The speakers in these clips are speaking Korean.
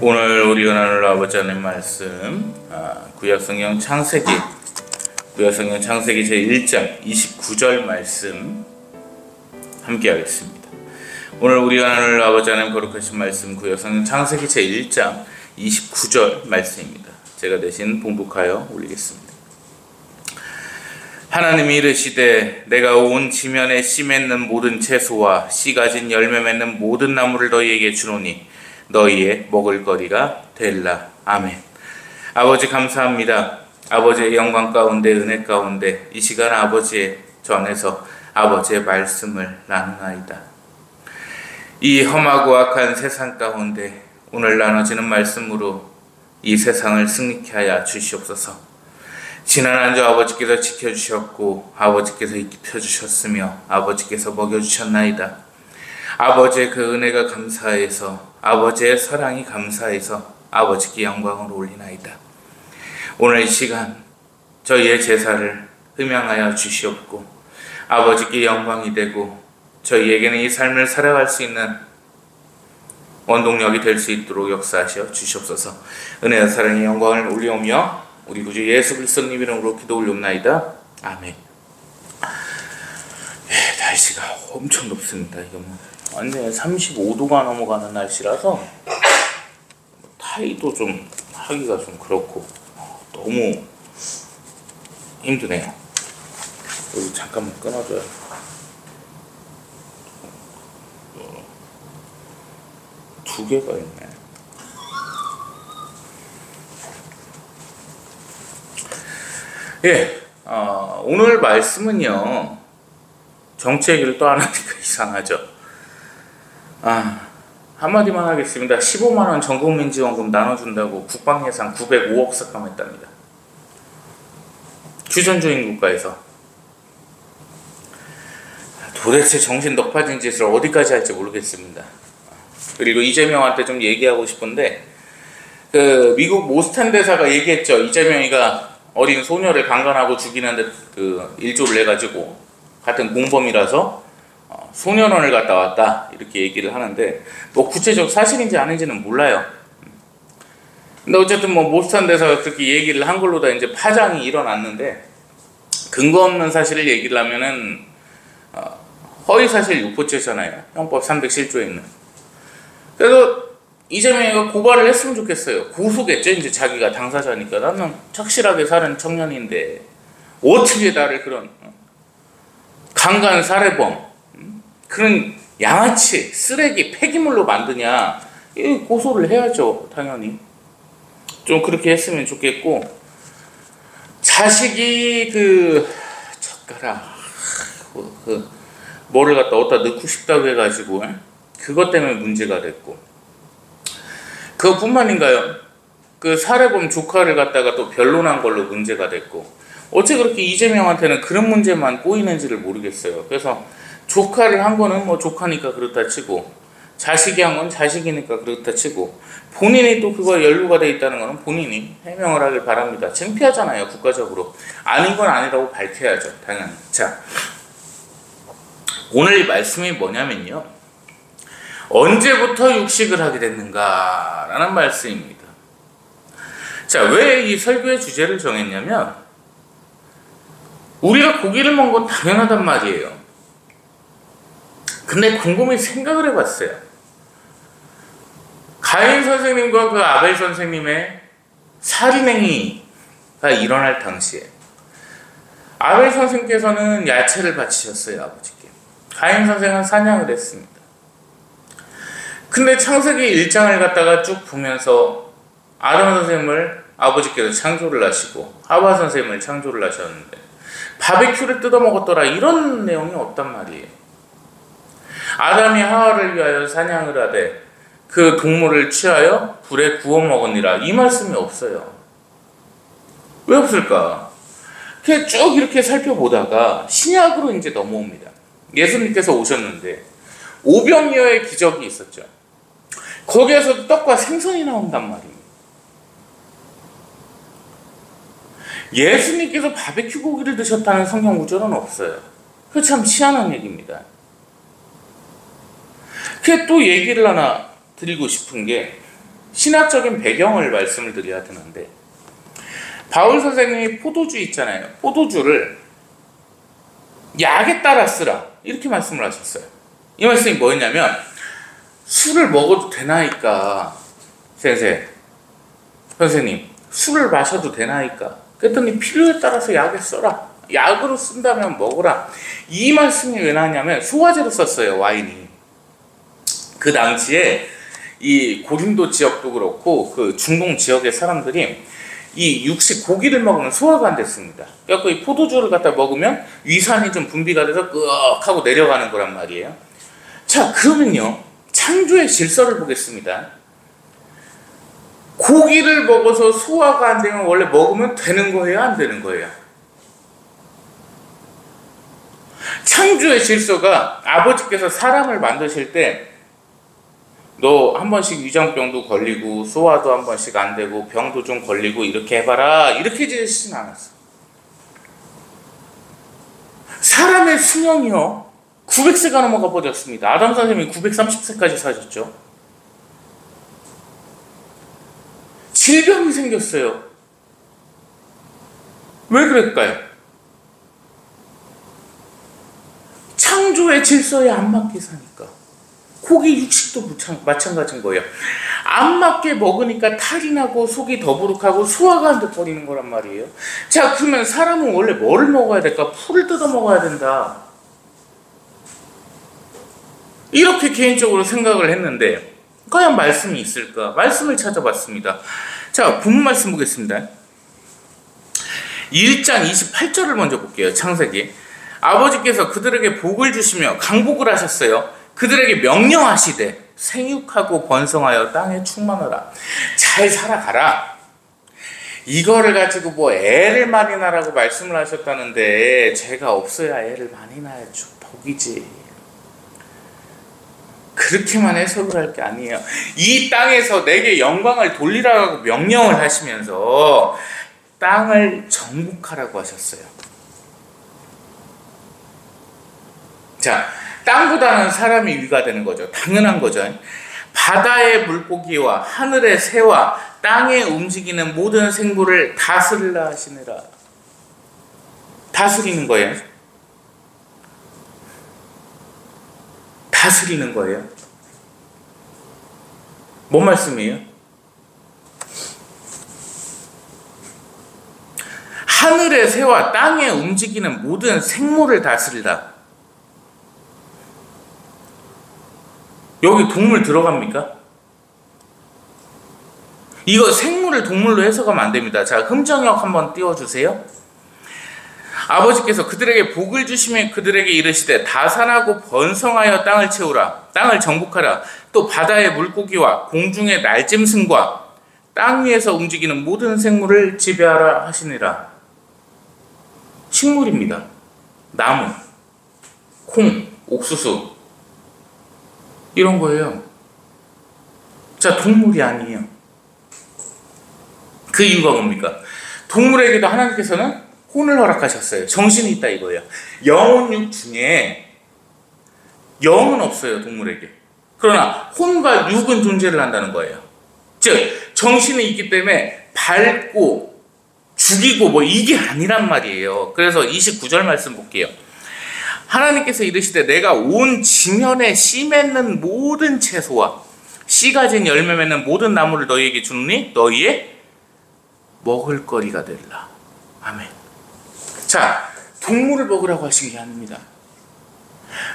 오늘 우리가 나눌 아버지 하나님 말씀 구약성경 창세기 제1장 29절 말씀 함께 하겠습니다. 오늘 우리가 나눌 아버지 하나님 거룩하신 말씀 구약성경 창세기 제1장 29절 말씀입니다. 제가 대신 봉독하여 올리겠습니다. 하나님이 이르시되 내가 온 지면에 씨 맺는 모든 채소와 씨 가진 열매 맺는 모든 나무를 너희에게 주노니 너희의 먹을거리가 되리라. 아멘. 아버지 감사합니다. 아버지의 영광 가운데 은혜 가운데 이 시간 아버지의 전에서 아버지의 말씀을 나누나이다. 이 험하고 악한 세상 가운데 오늘 나눠지는 말씀으로 이 세상을 승리케 하여 주시옵소서. 지난 한 주 아버지께서 지켜주셨고 아버지께서 입혀주셨으며 아버지께서 먹여주셨나이다. 아버지의 그 은혜가 감사해서 아버지의 사랑이 감사해서 아버지께 영광을 올리나이다. 오늘 이 시간 저희의 제사를 흠양하여 주시옵고 아버지께 영광이 되고 저희에게는 이 삶을 살아갈 수 있는 원동력이 될 수 있도록 역사하셔 주시옵소서. 은혜와 사랑의 영광을 올리오며 우리 구주 예수 그리스도님 이름으로 기도 올리옵나이다. 아멘. 날씨가 엄청 덥습니다. 이거 완전 35도가 넘어가는 날씨라서 타이도 좀 하기가 좀 그렇고 너무 힘드네요. 여기 잠깐만 끊어줘요. 두 개가 있네. 오늘 말씀은요, 정치 얘기를 또 안 하니까 이상하죠. 한마디만 하겠습니다. 15만원 전국민 지원금 나눠준다고 국방 예산 905억 삭감했답니다. 휴전주의 국가에서. 도대체 정신 넉파진 짓을 어디까지 할지 모르겠습니다. 그리고 이재명한테 좀 얘기하고 싶은데, 미국 모스탄 대사가 얘기했죠. 이재명이가 어린 소녀를 강간하고 죽이는데 일조를 해가지고 같은 공범이라서 소년원을 갔다 왔다 이렇게 얘기를 하는데 뭐 구체적 사실인지 아닌지는 몰라요. 근데 어쨌든 뭐 모스탄 대사가 그렇게 얘기를 한 걸로 다 이제 파장이 일어났는데 근거 없는 사실을 얘기를 하면은 허위사실 유포죄잖아요. 형법 307조에 있는. 그래서 이재명이가 고발을 했으면 좋겠어요. 고소겠죠. 이제 자기가 당사자니까. 나는 착실하게 사는 청년인데 어떻게 나를 그런 강간 살해범 그런 양아치 쓰레기 폐기물로 만드냐. 고소를 해야죠. 당연히. 좀 그렇게 했으면 좋겠고 자식이 젓가락 뭐를 갖다 어디다 넣고 싶다고 해가지고 그것 때문에 문제가 됐고 그것뿐만인가요? 살해범 조카를 갖다가 또 변론한 걸로 문제가 됐고 어째 그렇게 이재명한테는 그런 문제만 꼬이는지를 모르겠어요. 그래서 조카를 한 거는 뭐 조카니까 그렇다 치고 자식이 한 건 자식이니까 그렇다 치고 본인이 또 그거에 연루가 돼 있다는 거는 본인이 해명을 하길 바랍니다. 창피하잖아요. 국가적으로. 아닌 건 아니라고 밝혀야죠. 당연히. 자, 오늘 이 말씀이 뭐냐면요. 언제부터 육식을 하게 됐는가 라는 말씀입니다. 자, 왜 이 설교의 주제를 정했냐면 우리가 고기를 먹은 건 당연하단 말이에요. 근데 곰곰이 생각을 해봤어요. 가인 선생님과 아벨 선생님의 살인행위가 일어날 당시에 아벨 선생님께서는 야채를 바치셨어요. 아버지께. 가인 선생은 사냥을 했습니다. 근데 창세기 1장을 갖다가 쭉 보면서 아담 선생님을 아버지께서 창조를 하시고 하와 선생님을 창조를 하셨는데 바베큐를 뜯어먹었더라 이런 내용이 없단 말이에요. 아담이 하와를 위하여 사냥을 하되 그 동물을 취하여 불에 구워 먹으니라 이 말씀이 없어요. 왜 없을까? 그냥 쭉 이렇게 살펴보다가 신약으로 이제 넘어옵니다. 예수님께서 오셨는데 오병이어의 기적이 있었죠. 거기에서 떡과 생선이 나온단 말이에요. 예수님께서 바베큐 고기를 드셨다는 성경 구절은 없어요. 그거 참 희한한 얘기입니다. 그게 또 얘기를 하나 드리고 싶은 게 신학적인 배경을 말씀을 드려야 되는데, 바울 선생님이 포도주 있잖아요. 포도주를 약에 따라 쓰라, 이렇게 말씀을 하셨어요. 이 말씀이 뭐였냐면, 술을 먹어도 되나이까, 선생님 술을 마셔도 되나이까? 그랬더니 필요에 따라서 약에 써라. 약으로 쓴다면 먹으라. 이 말씀이 왜 나왔냐면, 소화제로 썼어요, 와인이. 그 당시에 이 고린도 지역도 그렇고 그 중동 지역의 사람들이 이 육식 고기를 먹으면 소화가 안 됐습니다. 그래서 이 포도주를 갖다 먹으면 위산이 좀 분비가 돼서 끄억 하고 내려가는 거란 말이에요. 자, 그러면요, 창조의 질서를 보겠습니다. 고기를 먹어서 소화가 안 되면 원래 먹으면 되는 거예요, 안 되는 거예요? 창조의 질서가, 아버지께서 사람을 만드실 때 너 한 번씩 위장병도 걸리고 소화도 한 번씩 안 되고 병도 좀 걸리고 이렇게 해봐라, 이렇게 지으시진 않았어. 사람의 수명이요 900세가 넘어가 버렸습니다. 아담 선생님이 930세까지 사셨죠. 질병이 생겼어요. 왜 그럴까요? 창조의 질서에 안 맞게 사니까. 고기 육식도 마찬가지인 거예요. 안 맞게 먹으니까 탈이 나고 속이 더부룩하고 소화가 안 돼 버리는 거란 말이에요. 자, 그러면 사람은 원래 뭐를 먹어야 될까? 풀을 뜯어 먹어야 된다, 이렇게 개인적으로 생각을 했는데, 과연 말씀이 있을까? 말씀을 찾아봤습니다. 자, 본문 말씀 보겠습니다. 1장 28절을 먼저 볼게요. 창세기. 아버지께서 그들에게 복을 주시며 강복을 하셨어요. 그들에게 명령하시되 생육하고 번성하여 땅에 충만하라. 잘 살아가라. 이거를 가지고 뭐 애를 많이 낳으라고 말씀을 하셨다는데, 제가 없어야 애를 많이 낳아야죠. 복이지. 그렇게만 해석을 할 게 아니에요. 이 땅에서 내게 영광을 돌리라고 명령을 하시면서 땅을 정복하라고 하셨어요. 자, 땅보다는 사람이 위가 되는 거죠. 당연한 거죠. 바다의 물고기와 하늘의 새와 땅에 움직이는 모든 생물을 다스리라 하시니라. 다스리는 거예요. 다스리는 거예요. 뭔 말씀이에요? 하늘의 새와 땅에 움직이는 모든 생물을 다스리라. 여기 동물 들어갑니까? 이거 생물을 동물로 해석하면 안 됩니다. 자, 흠정역 한번 띄워주세요. 아버지께서 그들에게 복을 주시며 그들에게 이르시되 다산하고 번성하여 땅을 채우라. 땅을 정복하라. 또 바다의 물고기와 공중의 날짐승과 땅 위에서 움직이는 모든 생물을 지배하라 하시니라. 식물입니다. 나무, 콩, 옥수수, 이런 거예요. 자, 동물이 아니에요. 그 이유가 뭡니까? 동물에게도 하나님께서는 혼을 허락하셨어요. 정신이 있다 이거예요. 영혼 육 중에 영은 없어요, 동물에게. 그러나 혼과 육은 존재를 한다는 거예요. 즉, 정신이 있기 때문에 밟고 죽이고 뭐 이게 아니란 말이에요. 그래서 29절 말씀 볼게요. 하나님께서 이르시되 내가 온 지면에 씨 맺는 모든 채소와 씨 가진 열매 맺는 모든 나무를 너희에게 주노니 너희의 먹을거리가 되리라. 아멘. 자, 동물을 먹으라고 하신 게 아닙니다.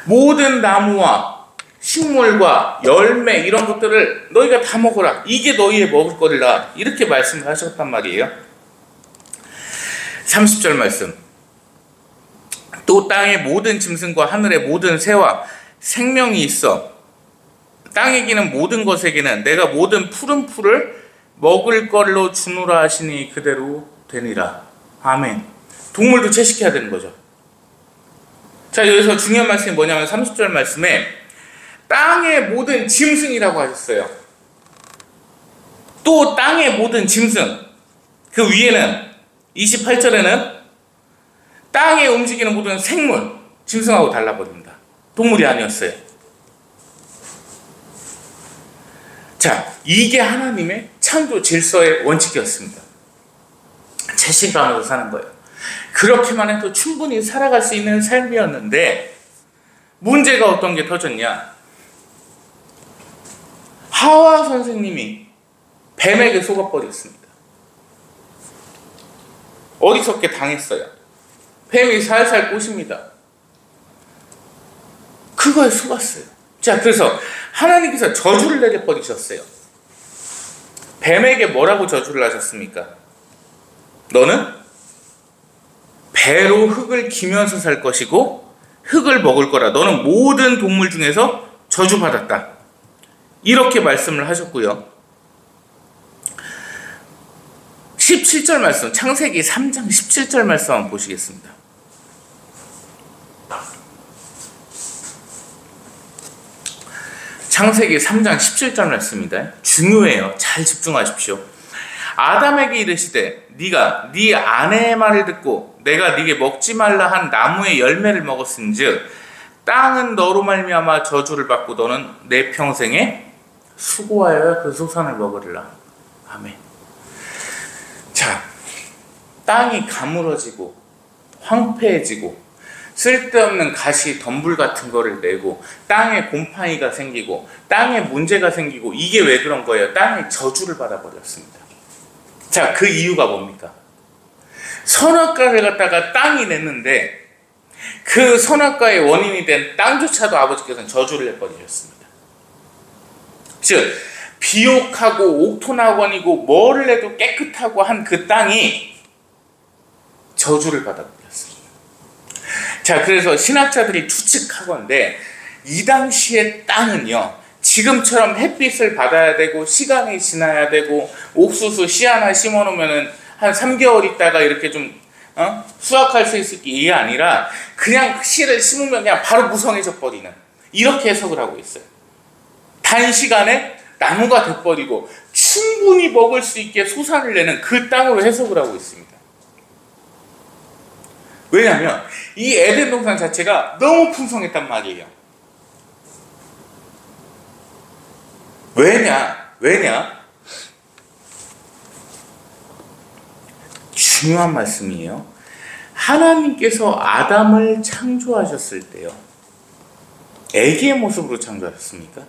모든 나무와 식물과 열매 이런 것들을 너희가 다 먹어라. 이게 너희의 먹을거리라. 이렇게 말씀을 하셨단 말이에요. 30절 말씀. 또 땅의 모든 짐승과 하늘의 모든 새와 생명이 있어 땅에 기는 모든 것에게는 내가 모든 푸른 풀을 먹을 걸로 주노라 하시니 그대로 되니라. 아멘. 동물도 채식해야 되는 거죠. 자, 여기서 중요한 말씀이 뭐냐면 30절 말씀에 땅의 모든 짐승이라고 하셨어요. 또 땅의 모든 짐승, 그 위에는 28절에는 땅에 움직이는 모든 생물, 짐승하고 달라버립니다. 동물이 아니었어요. 자, 이게 하나님의 창조 질서의 원칙이었습니다. 자신감으로 사는 거예요. 그렇게만 해도 충분히 살아갈 수 있는 삶이었는데 문제가 어떤 게 터졌냐? 하와 선생님이 뱀에게 속아버렸습니다. 어리석게 당했어요. 뱀이 살살 꼬십니다. 그거에 속았어요. 자, 그래서 하나님께서 저주를 내려버리셨어요. 뱀에게 뭐라고 저주를 하셨습니까? 너는 배로 흙을 기면서 살 것이고 흙을 먹을 거라. 너는 모든 동물 중에서 저주받았다. 이렇게 말씀을 하셨고요. 17절 말씀, 창세기 3장 17절 말씀 한번 보시겠습니다. 창세기 3장 17절 말씀입니다. 중요해요. 잘 집중하십시오. 아담에게 이르시되 네가 네 아내의 말을 듣고 내가 네게 먹지 말라 한 나무의 열매를 먹었은즉 땅은 너로 말미암아 저주를 받고 너는 내 평생에 수고하여 그 소산을 먹으리라. 아멘. 자, 땅이 가물어지고 황폐해지고 쓸데없는 가시 덤불 같은 거를 내고 땅에 곰팡이가 생기고 땅에 문제가 생기고 이게 왜 그런 거예요? 땅에 저주를 받아버렸습니다. 자, 그 이유가 뭡니까? 선악과를 갖다가 땅이 냈는데 그 선악과의 원인이 된 땅조차도 아버지께서는 저주를 해버리셨습니다. 즉 비옥하고 옥토낙원이고 뭐를 해도 깨끗하고 한 그 땅이 저주를 받아버렸습니다. 자, 그래서 신학자들이 추측하건대 이 당시의 땅은요, 지금처럼 햇빛을 받아야 되고 시간이 지나야 되고 옥수수 씨 하나 심어놓으면은 한 3개월 있다가 이렇게 좀 수확할 수 있을 게 이게 아니라 그냥 씨를 심으면 그냥 바로 무성해져 버리는, 이렇게 해석을 하고 있어요. 단시간에 나무가 돼버리고 충분히 먹을 수 있게 소산을 내는 그 땅으로 해석을 하고 있습니다. 왜냐하면 이 에덴 동산 자체가 너무 풍성했단 말이에요. 왜냐? 중요한 말씀이에요. 하나님께서 아담을 창조하셨을 때요, 애기의 모습으로 창조하셨습니까?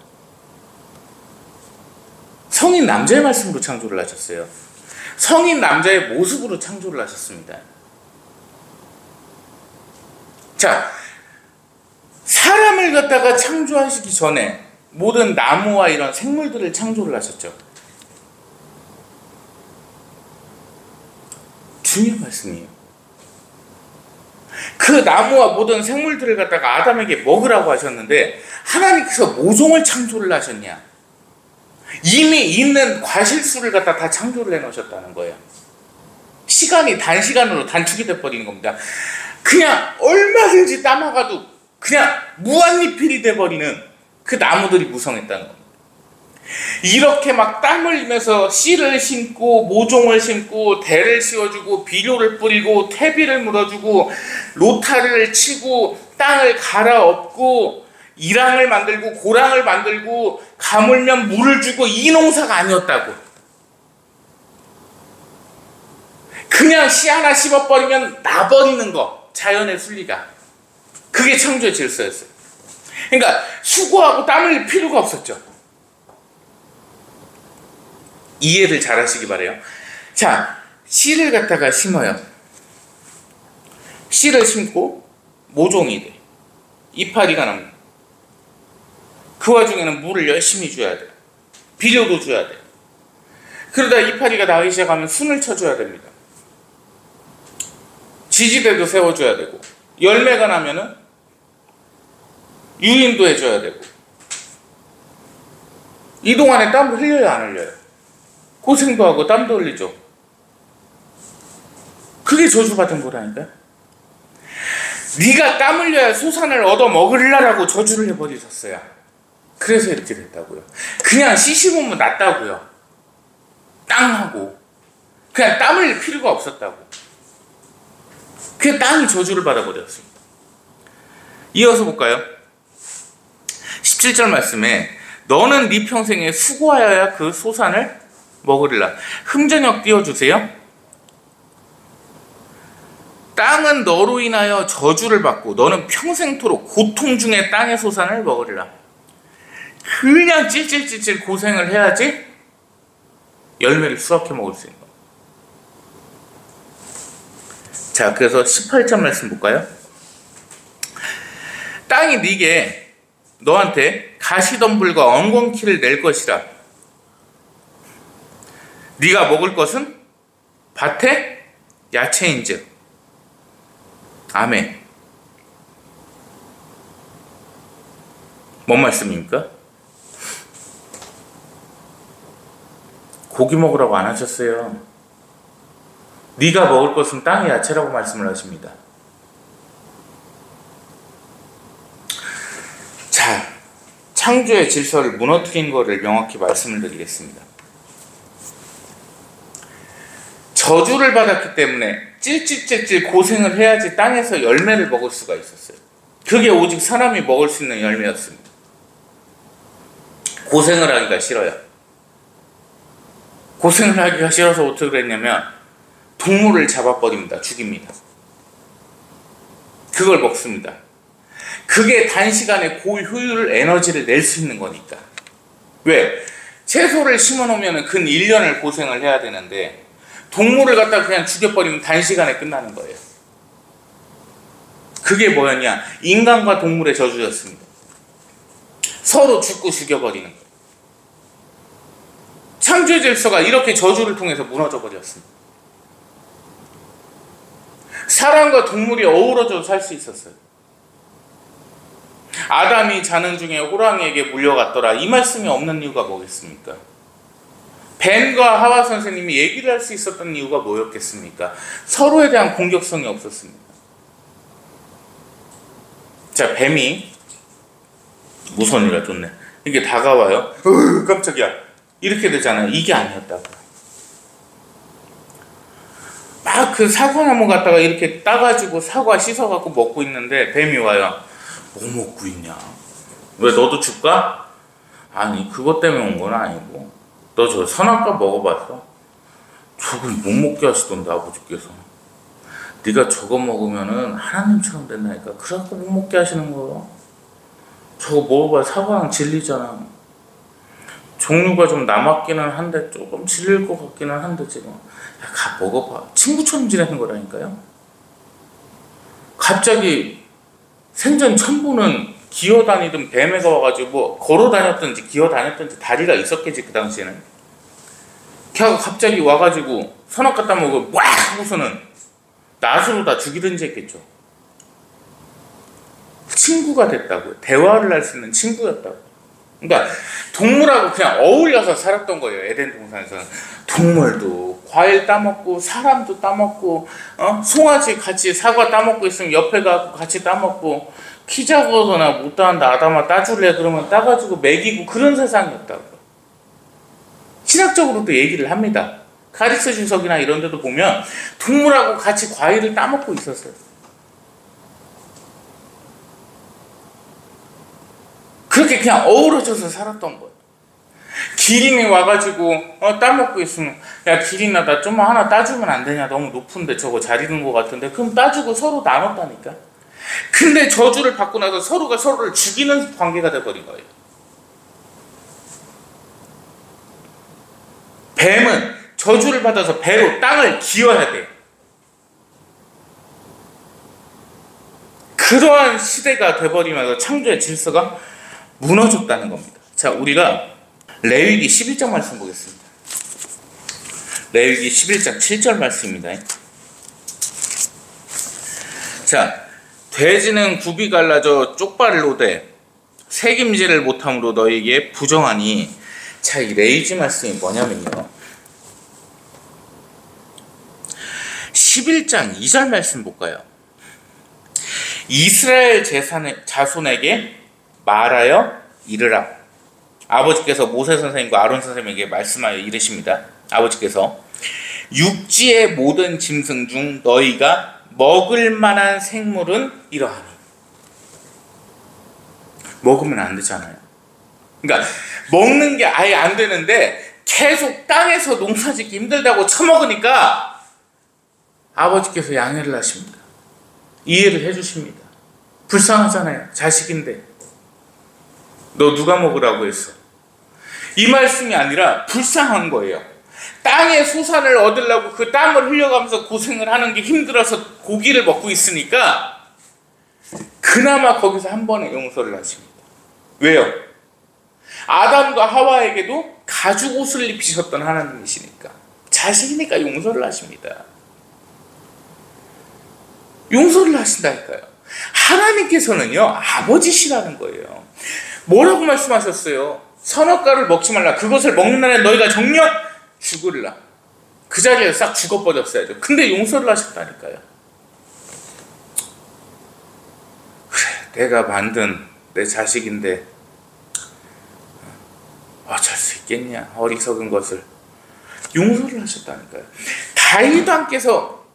성인 남자의 말씀으로 창조를 하셨어요. 성인 남자의 모습으로 창조를 하셨습니다. 자, 사람을 갖다가 창조하시기 전에 모든 나무와 이런 생물들을 창조를 하셨죠. 중요한 말씀이에요. 그 나무와 모든 생물들을 갖다가 아담에게 먹으라고 하셨는데 하나님께서 모종을 창조를 하셨냐? 이미 있는 과실수를 갖다 다 창조를 해놓으셨다는 거예요. 시간이 단시간으로 단축이 돼버리는 겁니다. 그냥 얼마든지 따먹어도 그냥 무한리필이 돼버리는 그 나무들이 무성했다는 겁니다. 이렇게 막 땀 흘리면서 씨를 심고 모종을 심고 대를 씌워주고 비료를 뿌리고 퇴비를 물어주고 로타리를 치고 땅을 갈아엎고 이랑을 만들고 고랑을 만들고 가물면 물을 주고 이 농사가 아니었다고. 그냥 씨 하나 심어버리면 나버리는 거, 자연의 순리가. 그게 창조의 질서였어요. 그러니까 수고하고 땀 흘릴 필요가 없었죠. 이해를 잘 하시기 바래요. 자, 씨를 갖다가 심어요. 씨를 심고 모종이 돼. 이파리가 납니다. 그 와중에는 물을 열심히 줘야 돼. 비료도 줘야 돼. 그러다 이파리가 나기 시작하면 순을 쳐줘야 됩니다. 지지대도 세워줘야 되고, 열매가 나면은 유인도 해줘야 되고, 이 동안에 땀을 흘려요, 안 흘려요? 고생도 하고 땀도 흘리죠. 그게 저주받은 거라니까요. 네가 땀 흘려야 소산을 얻어 먹으려라고 저주를 해버리셨어요. 그래서 이렇게 됐다고요. 그냥 씨 심으면 낫다고요. 땅하고 그냥 땀 흘릴 필요가 없었다고. 그냥 땅이 저주를 받아버렸습니다. 이어서 볼까요? 17절 말씀에 너는 네 평생에 수고하여야 그 소산을 먹으리라. 흠전역 띄워주세요. 땅은 너로 인하여 저주를 받고 너는 평생토록 고통 중에 땅의 소산을 먹으리라. 그냥 찔찔찔찔 고생을 해야지 열매를 수확해 먹을 수 있는 거. 자, 그래서 18절 말씀 볼까요? 땅이 네게 너한테 가시덤불과 엉겅퀴를 낼 것이라. 네가 먹을 것은 밭의 야채인즉. 아멘. 뭔 말씀입니까? 고기 먹으라고 안 하셨어요. 네가 먹을 것은 땅의 야채라고 말씀을 하십니다. 자, 창조의 질서를 무너뜨린 것을 명확히 말씀을 드리겠습니다. 저주를 받았기 때문에 찔찔찔찔 고생을 해야지 땅에서 열매를 먹을 수가 있었어요. 그게 오직 사람이 먹을 수 있는 열매였습니다. 고생을 하기가 싫어요. 고생을 하기가 싫어서 어떻게 그랬냐면 동물을 잡아버립니다. 죽입니다. 그걸 먹습니다. 그게 단시간에 고효율 에너지를 낼 수 있는 거니까. 왜? 채소를 심어놓으면 근 1년을 고생을 해야 되는데 동물을 갖다 그냥 죽여버리면 단시간에 끝나는 거예요. 그게 뭐였냐? 인간과 동물의 저주였습니다. 서로 죽고 죽여버리는 거예요. 창조의 질서가 이렇게 저주를 통해서 무너져 버렸습니다. 사람과 동물이 어우러져 살 수 있었어요. 아담이 자는 중에 호랑이에게 물려갔더라. 이 말씀이 없는 이유가 뭐겠습니까? 벤과 하와 선생님이 얘기를 할 수 있었던 이유가 뭐였겠습니까? 서로에 대한 공격성이 없었습니다. 자, 뱀이 무선이라 좋네. 이게 다가와요. 깜짝이야. 이렇게 되잖아요. 이게 아니었다고. 막 그 사과나무 갖다가 이렇게 따가지고 사과 씻어갖고 먹고 있는데 뱀이 와요. 뭐 먹고 있냐? 왜 너도 줄까? 아니, 그것 때문에 온 건 아니고 너 저 선악과 먹어봤어? 저거 못 먹게 하시던데 아버지께서. 네가 저거 먹으면은 하나님처럼 된다니까. 그래갖고 못 먹게 하시는 거야. 저거 먹어봐. 사과랑 질리잖아. 종류가 좀 남았기는 한데 조금 질릴 것 같기는 한데 지금. 야, 가 먹어봐. 친구처럼 지내는 거라니까요. 갑자기 생전 처음 보는 기어다니던 뱀애가 와가지고 뭐 걸어다녔든지 기어다녔든지 다리가 있었겠지 그 당시에는. 걔가 갑자기 와가지고 선악 갖다 먹고 와 하고서는 낫으로 다 죽이든지 했겠죠. 친구가 됐다고요. 대화를 할 수 있는 친구였다고. 그러니까 동물하고 그냥 어울려서 살았던 거예요. 에덴 동산에서는. 동물도 과일 따먹고 사람도 따먹고 송아지 같이 사과 따먹고 있으면 옆에 가고 같이 따먹고 키 작아서나 못 따는다 아담아 따줄래 그러면 따가지고 먹이고 그런 세상이었다고. 신학적으로도 얘기를 합니다. 카리스 주석이나 이런 데도 보면 동물하고 같이 과일을 따먹고 있었어요. 그렇게 그냥 어우러져서 살았던 거예요. 기린이 와가지고 따먹고 있으면 야 기린아 나 좀 하나 따주면 안 되냐? 너무 높은데 저거 잘 익은 것 같은데. 그럼 따주고 서로 나눴다니까. 근데 저주를 받고 나서 서로가 서로를 죽이는 관계가 돼버린 거예요. 뱀은 저주를 받아서 배로 땅을 기어야 돼요. 그러한 시대가 돼버리면서 창조의 질서가 무너졌다는 겁니다. 자, 우리가 레위기 11장 말씀 보겠습니다. 레위기 11장 7절 말씀입니다. 자, 돼지는 굽이 갈라져 쪽발로 돼 책임지를 못함으로 너에게 부정하니. 자, 이 레위기 말씀이 뭐냐면요, 11장 2절 말씀 볼까요? 이스라엘 자손에게 말하여 이르라. 아버지께서 모세 선생님과 아론 선생님에게 말씀하여 이르십니다. 아버지께서 육지의 모든 짐승 중 너희가 먹을 만한 생물은 이러하니. 먹으면 안 되잖아요. 그러니까 먹는 게 아예 안 되는데 계속 땅에서 농사짓기 힘들다고 처먹으니까 아버지께서 양해를 하십니다. 이해를 해주십니다. 불쌍하잖아요. 자식인데 너 누가 먹으라고 했어? 이 말씀이 아니라 불쌍한 거예요. 땅의 소산을 얻으려고 그 땀을 흘려가면서 고생을 하는 게 힘들어서 고기를 먹고 있으니까 그나마 거기서 한 번에 용서를 하십니다. 왜요? 아담과 하와에게도 가죽 옷을 입히셨던 하나님이시니까, 자식이니까 용서를 하십니다. 용서를 하신다니까요. 하나님께서는요, 아버지시라는 거예요. 뭐라고 말씀하셨어요? 선악과를 먹지 말라. 그것을 먹는 날에 너희가 정녕 죽으리라. 그 자리에서 싹 죽어버렸어야죠. 근데 용서를 하셨다니까요. 그래, 내가 만든 내 자식인데 어쩔 수 있겠냐, 어리석은 것을. 용서를 하셨다니까요. 다윗 왕께서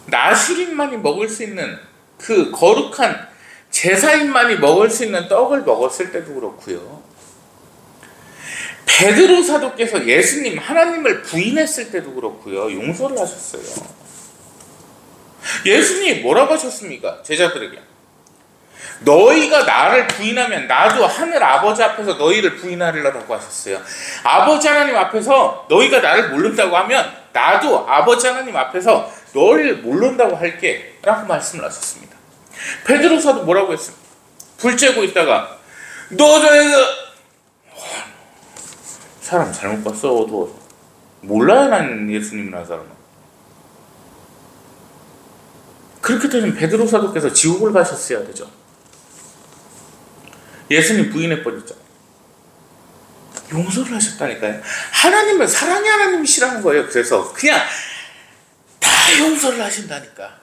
나실인만이 먹을 수 있는 그 거룩한 제사인만이 먹을 수 있는 떡을 먹었을 때도 그렇고요. 베드로 사도께서 예수님, 하나님을 부인했을 때도 그렇고요. 용서를 하셨어요. 예수님이 뭐라고 하셨습니까? 제자들에게. 너희가 나를 부인하면 나도 하늘 아버지 앞에서 너희를 부인하리라고 하셨어요. 아버지 하나님 앞에서 너희가 나를 모른다고 하면 나도 아버지 하나님 앞에서 너희를 모른다고 할게 라고 말씀을 하셨습니다. 베드로사도 뭐라고 했습니까? 불 쬐고 있다가 너 사람 잘못 봤어. 어두워서. 몰라요, 난 예수님이라는 사람은. 그렇게 되면 베드로 사도께서 지옥을 가셨어야 되죠. 예수님 부인해버렸잖아요. 용서를 하셨다니까요. 하나님은 사랑의 하나님이시라는 거예요. 그래서 그냥 다 용서를 하신다니까.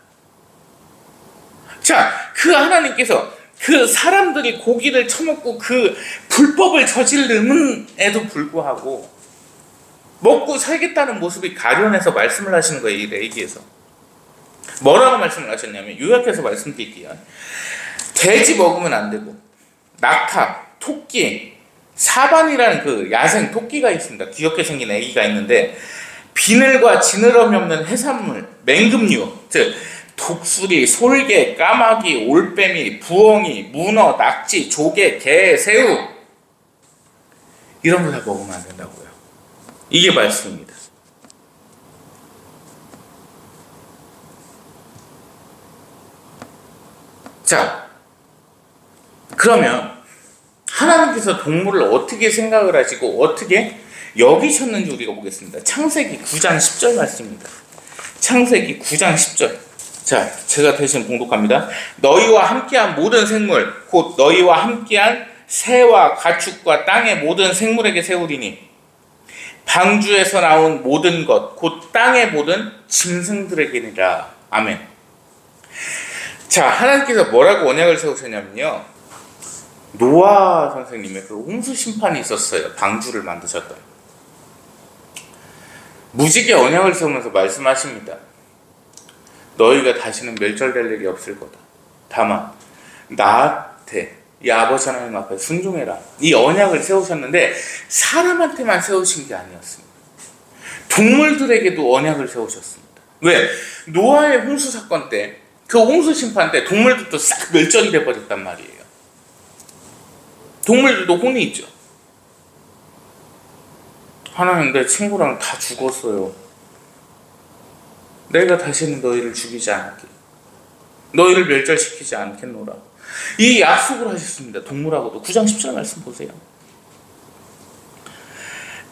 자, 그 하나님께서 그 사람들이 고기를 처먹고 그 불법을 저지름에도 불구하고 먹고 살겠다는 모습이 가련해서 말씀을 하시는 거예요. 이 레위기에서. 뭐라고 말씀을 하셨냐면, 요약해서 말씀드릴게요. 돼지 먹으면 안 되고, 낙타, 토끼, 사반이라는 그 야생 토끼가 있습니다. 귀엽게 생긴 애기가 있는데, 비늘과 지느러미 없는 해산물, 맹금류, 즉 독수리, 솔개, 까마귀, 올빼미, 부엉이, 문어, 낙지, 조개, 게, 새우, 이런 거 다 먹으면 안 된다고요. 이게 말씀입니다. 자, 그러면 하나님께서 동물을 어떻게 생각을 하시고 어떻게 여기셨는지 우리가 보겠습니다. 창세기 9장 10절 말씀입니다. 창세기 9장 10절. 자, 제가 대신 봉독합니다. 너희와 함께한 모든 생물, 곧 너희와 함께한 새와 가축과 땅의 모든 생물에게 세우리니 방주에서 나온 모든 것, 곧 땅의 모든 짐승들에게니라. 아멘. 자, 하나님께서 뭐라고 언약을 세우셨냐면요, 노아 선생님의 그 홍수 심판이 있었어요. 방주를 만드셨던. 무지개 언약을 세우면서 말씀하십니다. 너희가 다시는 멸절될 일이 없을 거다. 다만 나한테, 이 아버지 하나님 앞에 순종해라. 이 언약을 세우셨는데 사람한테만 세우신 게 아니었습니다. 동물들에게도 언약을 세우셨습니다. 왜? 노아의 홍수 사건 때, 그 홍수 심판 때 동물들도 싹 멸절이 돼버렸단 말이에요. 동물들도 혼이 있죠. 하나님, 내 친구랑 다 죽었어요. 내가 다시는 너희를 죽이지 않을게. 너희를 멸절시키지 않겠노라. 이 약속을 하셨습니다. 동물하고도. 9장 10절 말씀 보세요.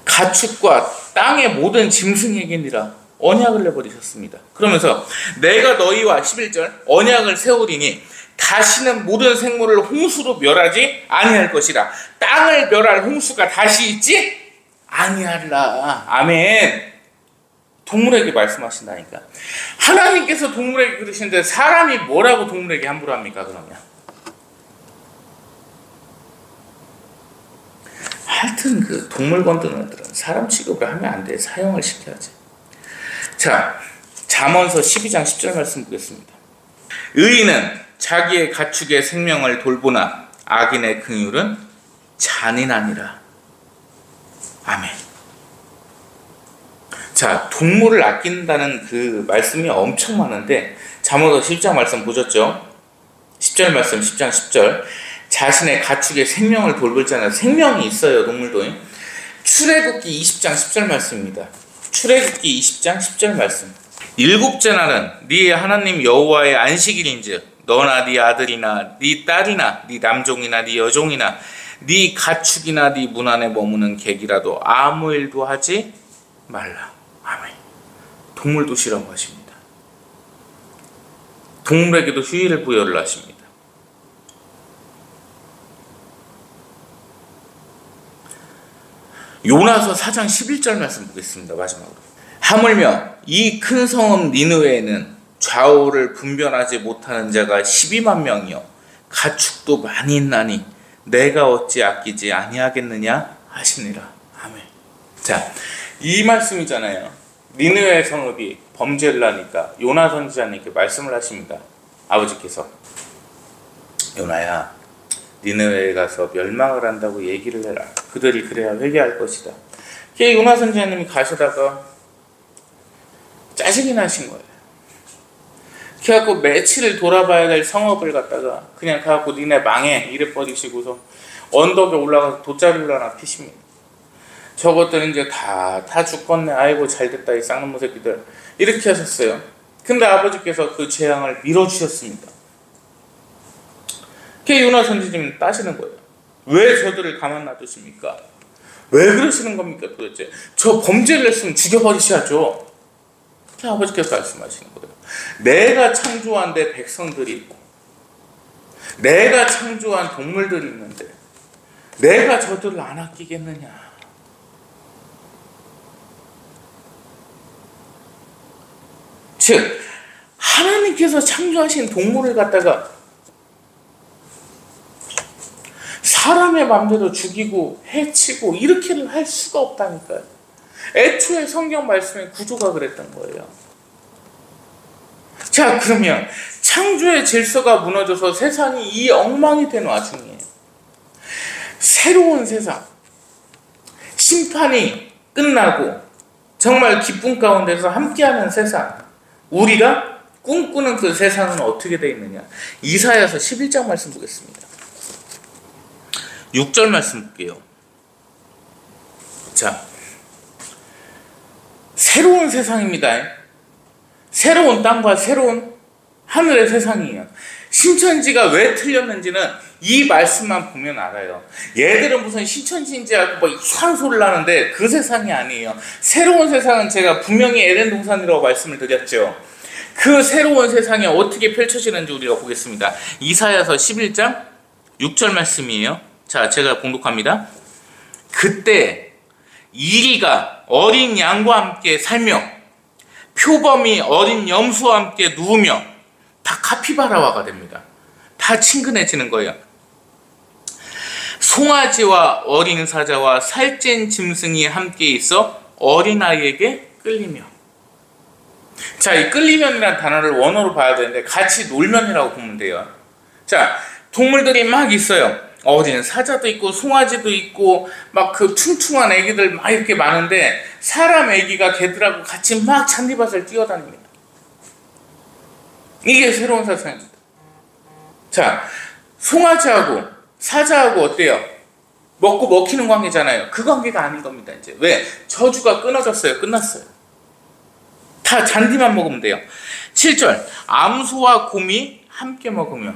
가축과 땅의 모든 짐승에게니라 언약을 내버리셨습니다. 그러면서 내가 너희와 11절 언약을 세우리니 다시는 모든 생물을 홍수로 멸하지 아니할 것이라. 땅을 멸할 홍수가 다시 있지 아니하리라. 아멘. 동물에게 말씀하신다니까. 하나님께서 동물에게 그러시는데 사람이 뭐라고 동물에게 함부로 합니까? 그러면 하여튼 그 동물 건드는 애들은 사람 취급을 하면 안 돼. 사형을 시켜야지. 자, 잠언서 12장 10절 말씀 보겠습니다. 의인은 자기의 가축의 생명을 돌보나 악인의 긍휼은 잔인하니라. 아멘. 자, 동물을 아낀다는 그 말씀이 엄청 많은데 잠언서 10장 말씀 보셨죠? 10절 말씀, 10장 10절. 자신의 가축의 생명을 돌볼 자는 생명이 있어요, 동물도. 출애굽기 20장 10절 말씀입니다. 출애굽기 20장 10절 말씀. 일곱째 날은 네 하나님 여호와의 안식일인즉 너나 네 아들이나 네 딸이나 네 남종이나 네 여종이나 네 가축이나 네 문 안에 머무는 객이라도 아무 일도 하지 말라. 아멘. 동물도 쉬라고 하십니다. 동물에게도 휴일을 부여를 하십니다. 요나서 4장 11절 말씀 보겠습니다. 마지막으로. 하물며 이 큰 성읍 니느웨에는 좌우를 분별하지 못하는 자가 12만 명이요 가축도 많이 있나니 내가 어찌 아끼지 아니하겠느냐 하시니라. 아멘. 자, 이 말씀이잖아요. 니느웨 성읍이 범죄를 하니까 요나 선지자님께 말씀을 하십니다. 아버지께서 요나야, 니느웨에 가서 멸망을 한다고 얘기를 해라. 그들이 그래야 회개할 것이다. 요나 선지자님이 가시다가 짜증이 나신 거예요. 그래갖고 며칠을 돌아봐야 될 성읍을 갖다가 그냥 가갖고 니네 망해 이래 버리시고서 언덕에 올라가서 돗자리를 하나 피십니다. 저것들 이제 다 죽겠네. 아이고 잘됐다 이 쌍놈의 새끼들. 이렇게 하셨어요. 근데 아버지께서 그 재앙을 밀어주셨습니다. 요나 선지자님은 따지는 거예요. 왜 저들을 가만 놔두십니까? 왜 그러시는 겁니까 도대체? 저 범죄를 했으면 죽여버리셔야죠. 아버지께서 말씀하시는 거예요. 내가 창조한 내 백성들이 있고 내가 창조한 동물들이 있는데 내가 저들을 안 아끼겠느냐. 즉 하나님께서 창조하신 동물을 갖다가 사람의 마음대로 죽이고 해치고 이렇게는 할 수가 없다니까요. 애초에 성경 말씀의 구조가 그랬던 거예요. 자, 그러면 창조의 질서가 무너져서 세상이 이 엉망이 된 와중에 새로운 세상, 심판이 끝나고 정말 기쁨 가운데서 함께하는 세상, 우리가 꿈꾸는 그 세상은 어떻게 되어 있느냐. 이사야서 11장 말씀 보겠습니다. 6절 말씀 볼게요. 자, 새로운 세상입니다. 새로운 땅과 새로운 하늘의 세상이에요. 신천지가 왜 틀렸는지는 이 말씀만 보면 알아요. 얘들은 무슨 신천지인지하고 뭐 이상한 소리를 하는데 그 세상이 아니에요. 새로운 세상은 제가 분명히 에덴 동산이라고 말씀을 드렸죠. 그 새로운 세상이 어떻게 펼쳐지는지 우리가 보겠습니다. 이사야서 11장 6절 말씀이에요. 자, 제가 봉독합니다. 그때 이리가 어린 양과 함께 살며 표범이 어린 염소와 함께 누우며 다 카피바라화가 됩니다. 다 친근해지는 거예요. 송아지와 어린 사자와 살찐 짐승이 함께 있어 어린아이에게 끌리며. 자, 이 끌리면이라는 단어를 원어로 봐야 되는데 같이 놀면이라고 보면 돼요. 자, 동물들이 막 있어요. 어린 사자도 있고 송아지도 있고 막 그 퉁퉁한 애기들 막 이렇게 많은데 사람 애기가 걔들하고 같이 막 잔디밭을 뛰어다닙니다. 이게 새로운 세상입니다. 자, 송아지하고 사자하고 어때요? 먹고 먹히는 관계잖아요. 그 관계가 아닌 겁니다. 이제 왜? 저주가 끊어졌어요. 끝났어요. 다 잔디만 먹으면 돼요. 7절 암소와 곰이 함께 먹으며.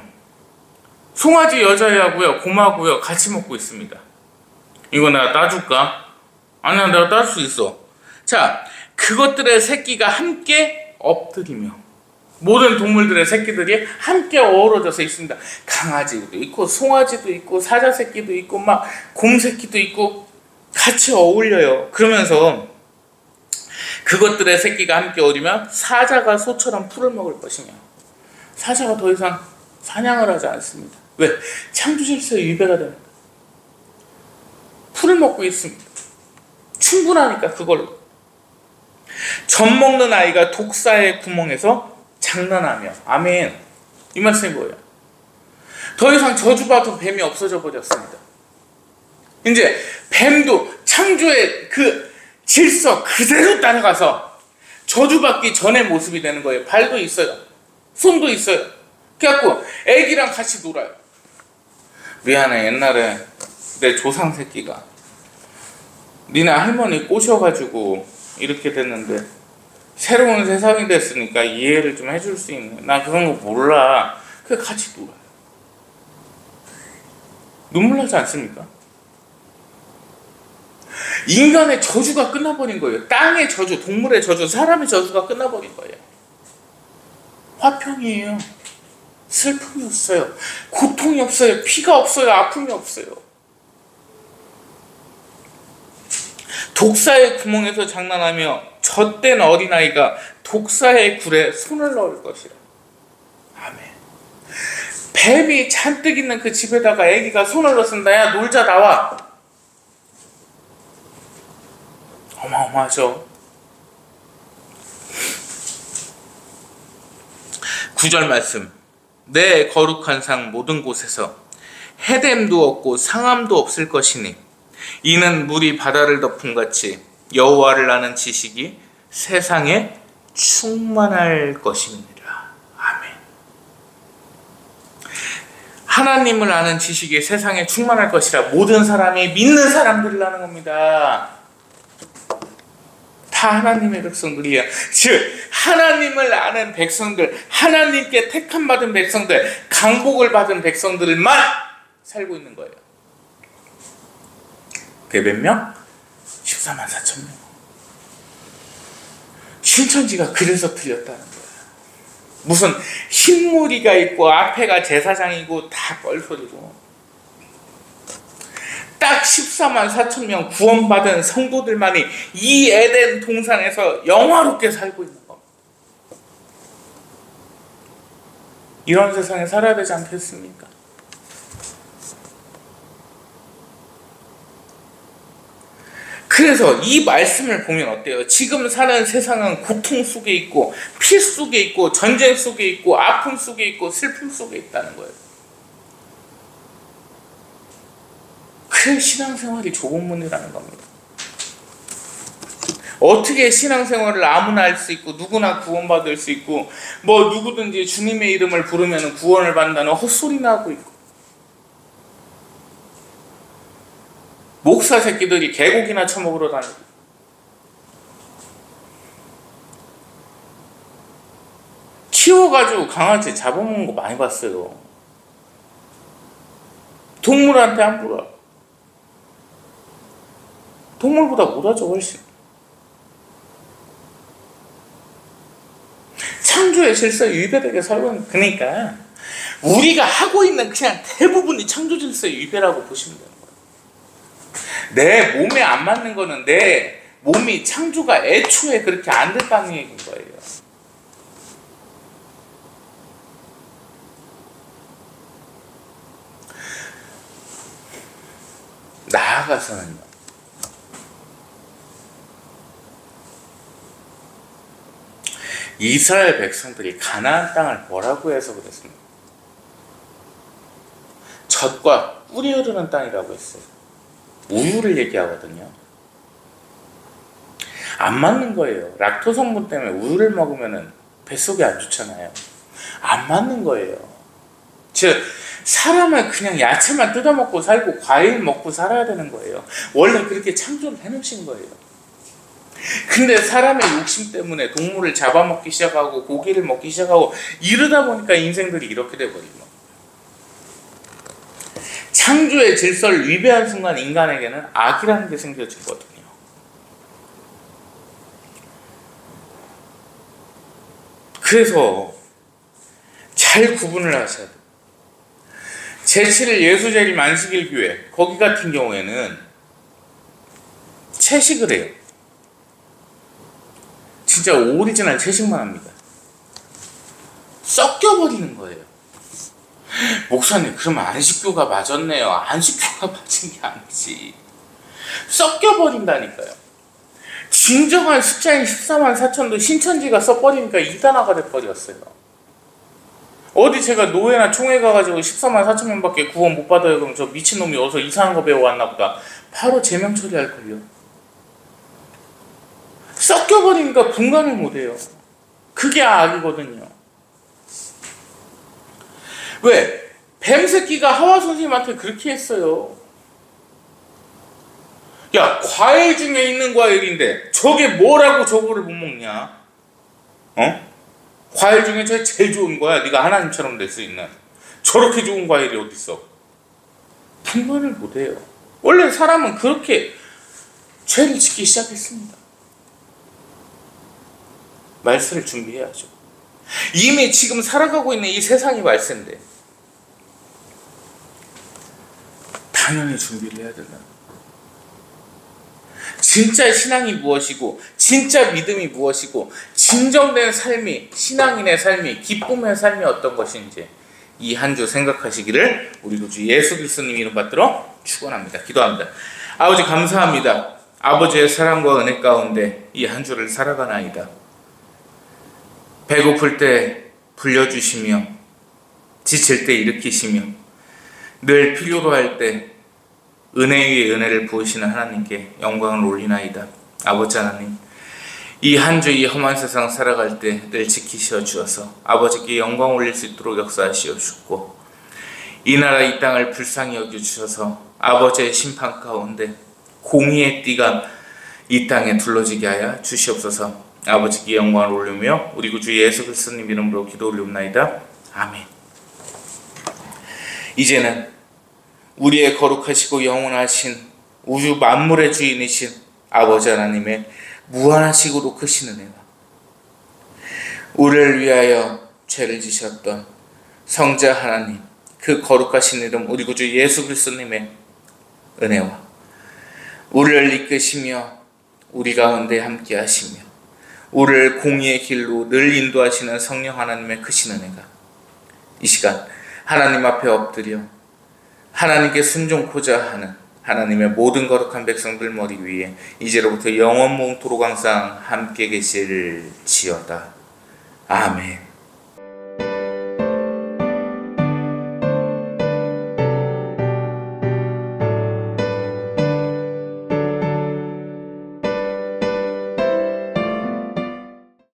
송아지 여자애하고요 곰하고요 같이 먹고 있습니다. 이거 내가 따줄까? 아니야, 내가 따줄 수 있어. 자, 그것들의 새끼가 함께 엎드리며. 모든 동물들의 새끼들이 함께 어우러져서 있습니다. 강아지도 있고 송아지도 있고 사자 새끼도 있고 막 곰 새끼도 있고 같이 어울려요. 그러면서 그것들의 새끼가 함께 어울리며 사자가 소처럼 풀을 먹을 것이며. 사자가 더 이상 사냥을 하지 않습니다. 왜? 창조 질서에 위배가 됩니다. 풀을 먹고 있습니다. 충분하니까 그걸로. 젖 먹는 아이가 독사의 구멍에서 장난하며. 아멘. 이 말씀이 뭐예요? 더 이상 저주받은 뱀이 없어져 버렸습니다. 이제 뱀도 창조의 그 질서 그대로 따라가서 저주받기 전의 모습이 되는 거예요. 발도 있어요. 손도 있어요. 그래갖고 애기랑 같이 놀아요. 미안해, 옛날에 내 조상 새끼가 니네 할머니 꼬셔가지고 이렇게 됐는데 새로운 세상이 됐으니까 이해를 좀 해줄 수 있는, 나 그런 거 몰라. 그래 같이 놀아요. 눈물 나지 않습니까? 인간의 저주가 끝나버린 거예요. 땅의 저주, 동물의 저주, 사람의 저주가 끝나버린 거예요. 화평이에요. 슬픔이 없어요. 고통이 없어요. 피가 없어요. 아픔이 없어요. 독사의 구멍에서 장난하며 젖된 어린아이가 독사의 굴에 손을 넣을 것이라. 아멘. 뱀이 잔뜩 있는 그 집에다가 애기가 손을 넣습니다. 야, 놀자, 나와. 어마어마하죠. 9절 말씀. 내 거룩한 상 모든 곳에서 해됨도 없고 상함도 없을 것이니 이는 물이 바다를 덮음같이 여호와를 아는 지식이 세상에 충만할 것입니다. 아멘. 하나님을 아는 지식이 세상에 충만할 것이라. 모든 사람이 믿는 사람들을 아는 겁니다. 다 하나님의 백성들이에요. 즉 하나님을 아는 백성들, 하나님께 택함 받은 백성들, 강복을 받은 백성들만 살고 있는 거예요. 그게 몇 명? 14만 4천 명. 신천지가 그래서 틀렸다는 거예요. 무슨 흰무리가 있고 앞에가 제사장이고 다 뻘소리고. 딱 14만 4천 명 구원받은 성도들만이 이 에덴 동산에서 영화롭게 살고 있는 겁니다. 이런 세상에 살아야 되지 않겠습니까? 그래서 이 말씀을 보면 어때요? 지금 사는 세상은 고통 속에 있고 피 속에 있고 전쟁 속에 있고 아픔 속에 있고 슬픔 속에 있다는 거예요. 그래 신앙생활이 좁은 문이라는 겁니다. 어떻게 신앙생활을 아무나 할 수 있고 누구나 구원받을 수 있고 뭐 누구든지 주님의 이름을 부르면 구원을 받는다는 헛소리나 하고 있고, 목사 새끼들이 개고기나 처먹으러 다니고, 키워가지고 강아지 잡아먹는 거 많이 봤어요. 동물한테 함부로. 동물보다 못하죠 훨씬. 창조의 질서에 위배되게 살고 있는. 그러니까 우리가 하고 있는 그냥 대부분이 창조 질서의 위배라고 보시면 돼요. 내 몸에 안 맞는 거는 내 몸이 창조가 애초에 그렇게 안 됐다는 얘기인 거예요. 나아가서는요, 이스라엘 백성들이 가나안 땅을 뭐라고 해서 그랬습니까? 젖과 꿀이 흐르는 땅이라고 했어요. 우유를 얘기하거든요. 안 맞는 거예요. 락토 성분 때문에 우유를 먹으면 뱃속이 안 좋잖아요. 안 맞는 거예요. 즉 사람은 그냥 야채만 뜯어먹고 살고 과일 먹고 살아야 되는 거예요. 원래 그렇게 창조를 해놓으신 거예요. 근데 사람의 욕심 때문에 동물을 잡아먹기 시작하고 고기를 먹기 시작하고 이러다 보니까 인생들이 이렇게 돼버린 거예요. 창조의 질서를 위배한 순간 인간에게는 악이라는 게 생겨지거든요. 그래서 잘 구분을 하셔야 돼요. 제7일 예수제일 만식일 교회 거기 같은 경우에는 채식을 해요. 진짜 오리지널 채식만 합니다. 섞여버리는 거예요. 목사님 그러면 안식교가 맞았네요. 안식교가 맞은 게 아니지. 섞여버린다니까요. 진정한 숫자인 14만 4천도 신천지가 써버리니까 이단화가 돼버렸어요. 어디 제가 노예나 총회 가가지고 14만 4천 명밖에 구원 못 받아요. 그럼 저 미친놈이 어디서 이상한 거 배워왔나 보다. 바로 제명 처리할걸요. 섞여버리니까 분간을 못해요. 그게 악이거든요. 왜? 뱀새끼가 하와 선생님한테 그렇게 했어요. 야, 과일 중에 있는 과일인데 저게 뭐라고 저거를 못 먹냐? 과일 중에 저게 제일 좋은 거야. 네가 하나님처럼 될 수 있는. 저렇게 좋은 과일이 어딨어? 분간을 못해요. 원래 사람은 그렇게 죄를 짓기 시작했습니다. 말세를 준비해야죠. 이미 지금 살아가고 있는 이 세상이 말세인데 당연히 준비를 해야 된다. 진짜 신앙이 무엇이고 진짜 믿음이 무엇이고 진정된 삶이, 신앙인의 삶이, 기쁨의 삶이 어떤 것인지 이 한 주 생각하시기를 우리 구주 예수 그리스도님 이름 받들어 축원합니다. 기도합니다. 아버지 감사합니다. 아버지의 사랑과 은혜 가운데 이 한 주를 살아가나이다. 배고플 때 불려주시며 지칠 때 일으키시며 늘 필요로 할 때 은혜 위에 은혜를 부으시는 하나님께 영광을 올리나이다. 아버지 하나님, 이 한 주 이 험한 세상 살아갈 때 늘 지키시어 주어서 아버지께 영광 올릴 수 있도록 역사하시어 주고 이 나라 이 땅을 불쌍히 여겨주셔서 아버지의 심판 가운데 공의의 띠가 이 땅에 둘러지게 하여 주시옵소서. 아버지께 영광을 올리며 우리 구주 예수 그리스도님 이름으로 기도 올리옵나이다. 아멘. 이제는 우리의 거룩하시고 영원하신 우주 만물의 주인이신 아버지 하나님의 무한하시고도 크신 은혜와 우리를 위하여 죄를 지셨던 성자 하나님, 그 거룩하신 이름 우리 구주 예수 그리스도님의 은혜와 우리를 이끄시며 우리 가운데 함께 하시며 우리를 공의의 길로 늘 인도하시는 성령 하나님의 크신 은혜가 이 시간 하나님 앞에 엎드려 하나님께 순종코자 하는 하나님의 모든 거룩한 백성들 머리 위에 이제로부터 영원 몽토록 항상 함께 계실지어다. 아멘.